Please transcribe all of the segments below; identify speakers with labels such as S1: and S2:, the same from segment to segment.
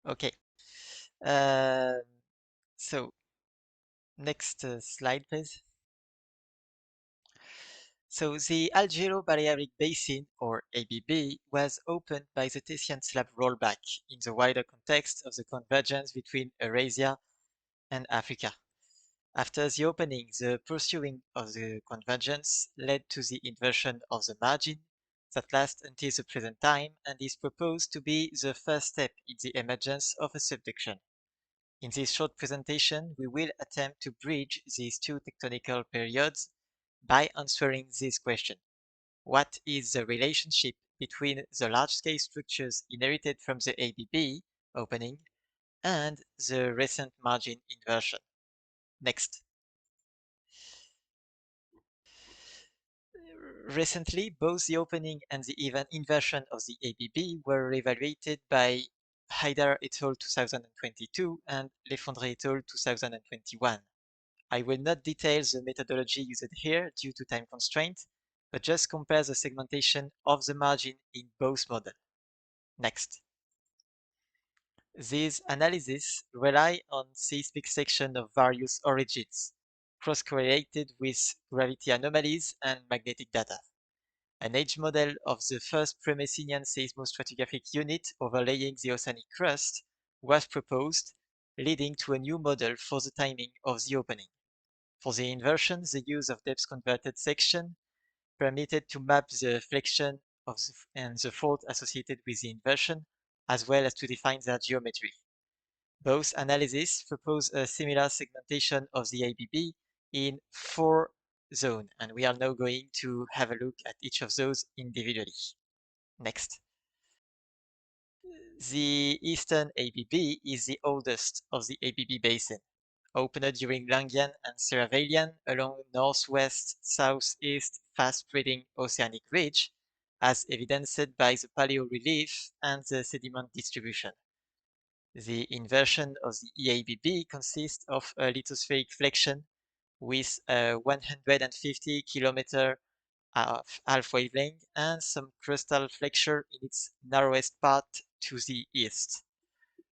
S1: Okay. So next slide, please. So the Algero-Balearic Basin, or ABB, was opened by the Tethyan slab rollback in the wider context of the convergence between Eurasia and Africa. After the opening, the pursuing of the convergence led to the inversion of the margin that lasts until the present time and is proposed to be the first step in the emergence of a subduction. In this short presentation, we will attempt to bridge these two tectonical periods by answering this question. What is the relationship between the large-scale structures inherited from the ABB opening and the recent margin inversion? Next. Recently, both the opening and the event inversion of the ABB were evaluated by Haidar et al. 2022 and Leffondré et al. 2021. I will not detail the methodology used here due to time constraint, but just compare the segmentation of the margin in both models. Next. These analyses rely on seismic sections of various origins, cross-correlated with gravity anomalies and magnetic data. An edge model of the first pre-Messinian seismostratigraphic unit overlaying the oceanic crust was proposed, leading to a new model for the timing of the opening. For the inversion, the use of depth-converted section permitted to map the flexion and the fault associated with the inversion, as well as to define their geometry. Both analyses propose a similar segmentation of the ABB in 4 zones, and we are now going to have a look at each of those individually. Next. The eastern ABB is the oldest of the ABB basin, opened during Langian and Serravailian along northwest-southeast fast-spreading oceanic ridge, as evidenced by the paleo-relief and the sediment distribution. The inversion of the EABB consists of a lithospheric flexion with a 150 km half wavelength and some crustal flexure in its narrowest part to the east.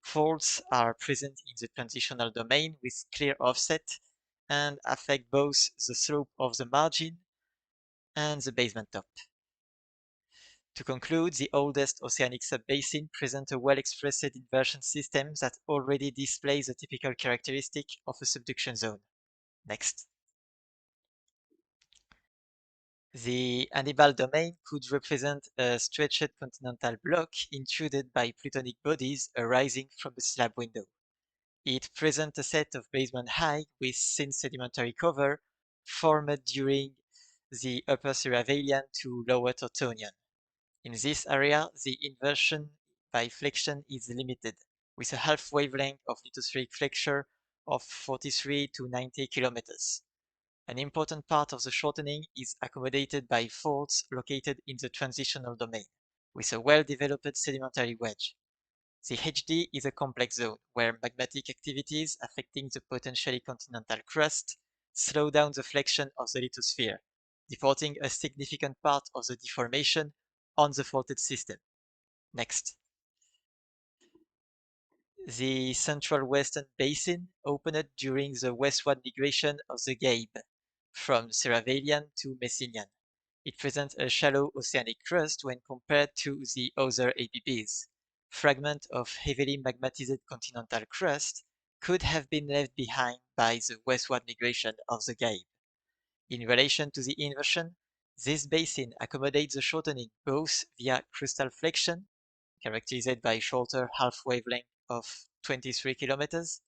S1: Faults are present in the transitional domain with clear offset and affect both the slope of the margin and the basement top. To conclude, the oldest oceanic subbasin presents a well-expressed inversion system that already displays the typical characteristic of a subduction zone. Next. The Hannibal domain could represent a stretched continental block intruded by plutonic bodies arising from a slab window. It presents a set of basement high with thin sedimentary cover formed during the upper Serravailian to lower Tortonian. In this area, the inversion by flexion is limited, with a half wavelength of lithospheric flexure of 43 to 90 kilometers. An important part of the shortening is accommodated by faults located in the transitional domain, with a well-developed sedimentary wedge. The HD is a complex zone where magmatic activities affecting the potentially continental crust slow down the flexion of the lithosphere, deporting a significant part of the deformation on the faulted system. Next. The Central Western Basin opened during the westward migration of the Gabe from Serravailian to Messinian. It presents a shallow oceanic crust when compared to the other ABBs. Fragments of heavily magmatized continental crust could have been left behind by the westward migration of the Gabe. In relation to the inversion, this basin accommodates the shortening both via crustal flexion, characterized by shorter half wavelength of 23 kilometers,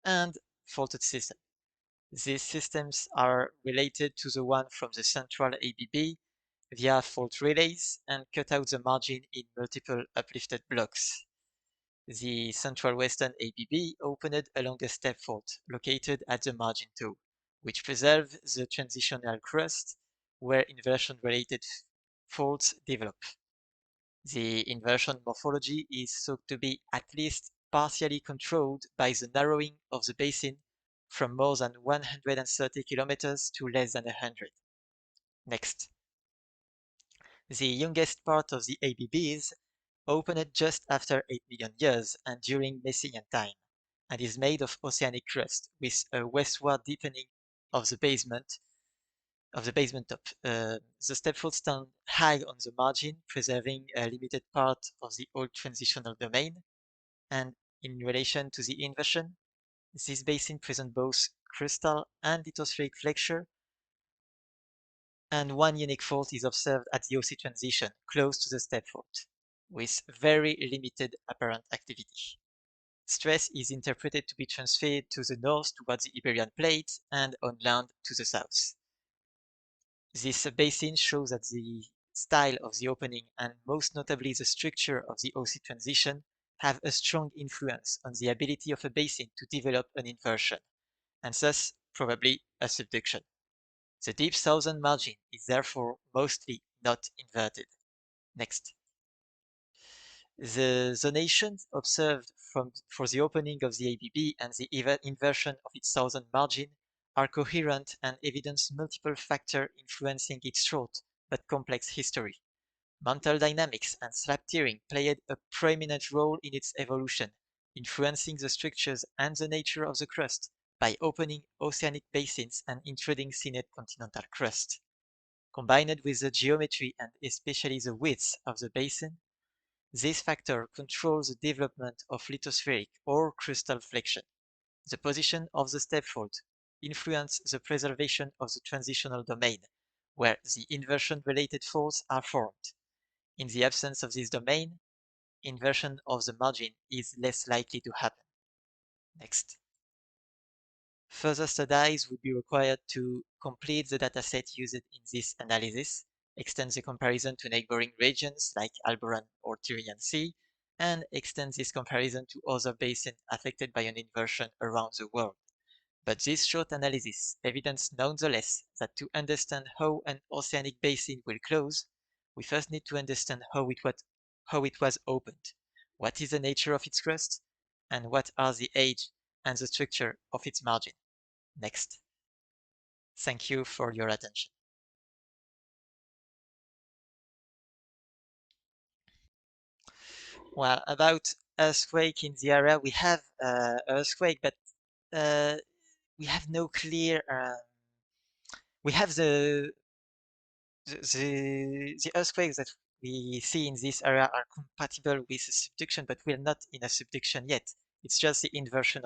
S1: and faulted system. These systems are related to the one from the central ABB via fault relays and cut out the margin in multiple uplifted blocks. The central western ABB opened along a step fault located at the margin toe, which preserves the transitional crust where inversion-related faults develop. The inversion morphology is thought to be at least partially controlled by the narrowing of the basin from more than 130 kilometers to less than 100. Next. The youngest part of the ABBs opened just after 8 million years and during Messinian time, and is made of oceanic crust with a westward deepening of the basement top. The stepfaults stand high on the margin, preserving a limited part of the old transitional domain, and in relation to the inversion, this basin presents both crustal and lithospheric flexure, and one unique fault is observed at the OC transition, close to the stepfault, with very limited apparent activity. Stress is interpreted to be transferred to the north towards the Iberian plate and on land to the south. This basin shows that the style of the opening and most notably the structure of the OC transition have a strong influence on the ability of a basin to develop an inversion, and thus probably a subduction. The deep southern margin is therefore mostly not inverted. Next. The zonations observed for the opening of the ABB and the inversion of its southern margin are coherent and evidence multiple factors influencing its short but complex history. Mantle dynamics and slab tearing played a preeminent role in its evolution, influencing the structures and the nature of the crust by opening oceanic basins and intruding thinner continental crust. Combined with the geometry and especially the width of the basin, this factor controls the development of lithospheric or crustal flexion. The position of the stepfault influences the preservation of the transitional domain, where the inversion-related faults are formed. In the absence of this domain, inversion of the margin is less likely to happen. Next. Further studies would be required to complete the dataset used in this analysis, extend the comparison to neighboring regions like Algerian or Tethyan Sea, and extend this comparison to other basins affected by an inversion around the world. But this short analysis evidences nonetheless that to understand how an oceanic basin will close, we first need to understand how it was opened, what is the nature of its crust, and what are the age and the structure of its margin. Next. Thank you for your attention. Well, about earthquake in the area, we have earthquake, but uh, we have no clear. We have the earthquakes that we see in this area are compatible with subduction, but we're not in a subduction yet. It's just the inversion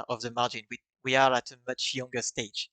S1: of the margin. We are at a much younger stage.